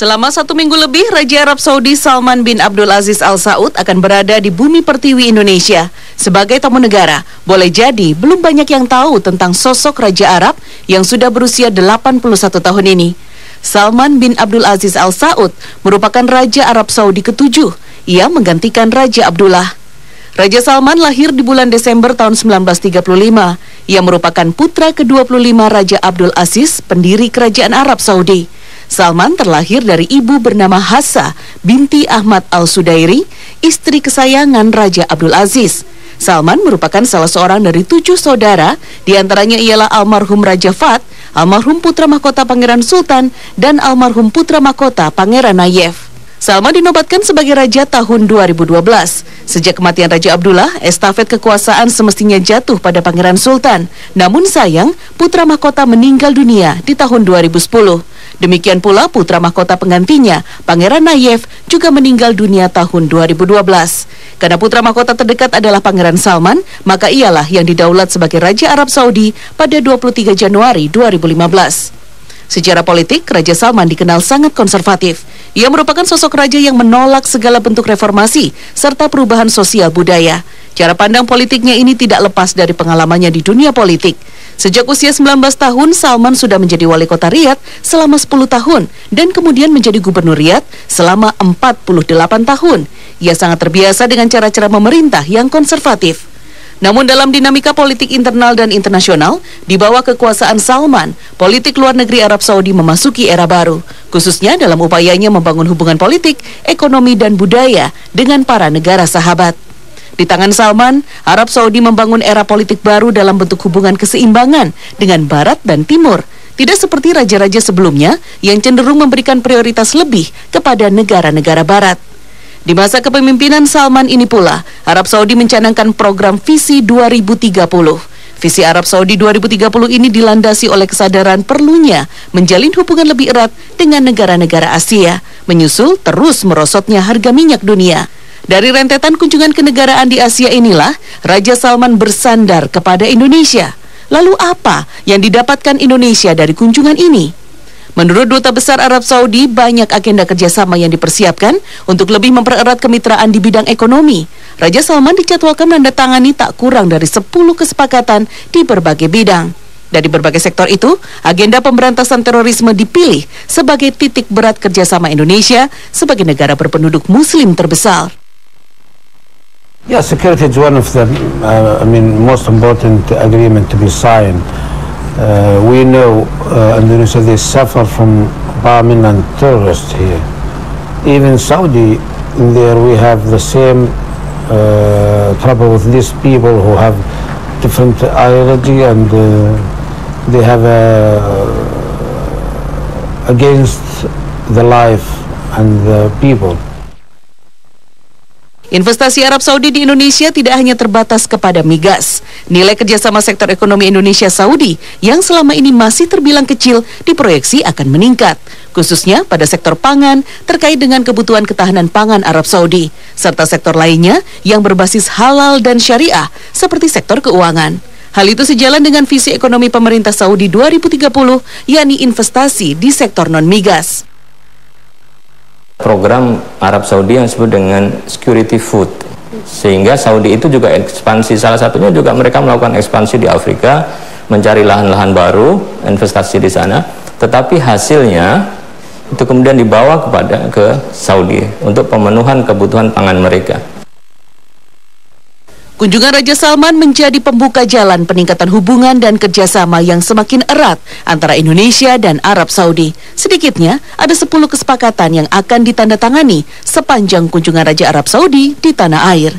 Selama 1 minggu lebih, Raja Arab Saudi Salman bin Abdul Aziz Al Saud akan berada di bumi pertiwi Indonesia. Sebagai tamu negara, boleh jadi belum banyak yang tahu tentang sosok Raja Arab yang sudah berusia 81 tahun ini. Salman bin Abdul Aziz Al Saud merupakan Raja Arab Saudi ke-7. Ia menggantikan Raja Abdullah. Raja Salman lahir di bulan Desember tahun 1935. Ia merupakan putra ke-25 Raja Abdul Aziz, pendiri Kerajaan Arab Saudi. Salman terlahir dari ibu bernama Hassa binti Ahmad Al-Sudairi, istri kesayangan Raja Abdul Aziz. Salman merupakan salah seorang dari 7 saudara, diantaranya ialah almarhum Raja Fahd, almarhum putra mahkota Pangeran Sultan, dan almarhum putra mahkota Pangeran Nayef. Salman dinobatkan sebagai raja tahun 2012. Sejak kematian Raja Abdullah, estafet kekuasaan semestinya jatuh pada Pangeran Sultan. Namun sayang, putra mahkota meninggal dunia di tahun 2010. Demikian pula putra mahkota penggantinya, Pangeran Nayef, juga meninggal dunia tahun 2012. Karena putra mahkota terdekat adalah Pangeran Salman, maka ialah yang didaulat sebagai Raja Arab Saudi pada 23 Januari 2015. Secara politik, Raja Salman dikenal sangat konservatif. Ia merupakan sosok raja yang menolak segala bentuk reformasi serta perubahan sosial budaya. Cara pandang politiknya ini tidak lepas dari pengalamannya di dunia politik. Sejak usia 19 tahun, Salman sudah menjadi wali kota Riyadh selama 10 tahun dan kemudian menjadi gubernur Riyadh selama 48 tahun. Ia sangat terbiasa dengan cara-cara memerintah yang konservatif. Namun dalam dinamika politik internal dan internasional, di bawah kekuasaan Salman, politik luar negeri Arab Saudi memasuki era baru, khususnya dalam upayanya membangun hubungan politik, ekonomi, dan budaya dengan para negara sahabat. Di tangan Salman, Arab Saudi membangun era politik baru dalam bentuk hubungan keseimbangan dengan Barat dan Timur, tidak seperti raja-raja sebelumnya yang cenderung memberikan prioritas lebih kepada negara-negara Barat. Di masa kepemimpinan Salman ini pula, Arab Saudi mencanangkan program Visi 2030. Visi Arab Saudi 2030 ini dilandasi oleh kesadaran perlunya menjalin hubungan lebih erat dengan negara-negara Asia, menyusul terus merosotnya harga minyak dunia. Dari rentetan kunjungan kenegaraan di Asia inilah, Raja Salman bersandar kepada Indonesia. Lalu apa yang didapatkan Indonesia dari kunjungan ini? Menurut Duta Besar Arab Saudi, banyak agenda kerjasama yang dipersiapkan untuk lebih mempererat kemitraan di bidang ekonomi. Raja Salman dijadwalkan menandatangani tak kurang dari 10 kesepakatan di berbagai bidang. Dari berbagai sektor itu, agenda pemberantasan terorisme dipilih sebagai titik berat kerjasama Indonesia sebagai negara berpenduduk Muslim terbesar. Yeah, security is one of the, most important agreement to be signed. We know Indonesia, they suffer from bombing and terrorists here. Even Saudi, there we have the same trouble with these people who have different ideology and they have against the life and the people. Investasi Arab Saudi di Indonesia tidak hanya terbatas kepada migas. Nilai kerjasama sektor ekonomi Indonesia-Saudi yang selama ini masih terbilang kecil diproyeksi akan meningkat, khususnya pada sektor pangan terkait dengan kebutuhan ketahanan pangan Arab Saudi, serta sektor lainnya yang berbasis halal dan syariah seperti sektor keuangan. Hal itu sejalan dengan visi ekonomi pemerintah Saudi 2030, yakni investasi di sektor non-migas. Program Arab Saudi yang disebut dengan security food, sehingga Saudi itu juga ekspansi, salah satunya juga mereka melakukan ekspansi di Afrika, mencari lahan-lahan baru, investasi di sana, tetapi hasilnya itu kemudian dibawa ke Saudi untuk pemenuhan kebutuhan pangan mereka. Kunjungan Raja Salman menjadi pembuka jalan peningkatan hubungan dan kerjasama yang semakin erat antara Indonesia dan Arab Saudi. Sedikitnya ada 10 kesepakatan yang akan ditandatangani sepanjang kunjungan Raja Arab Saudi di tanah air.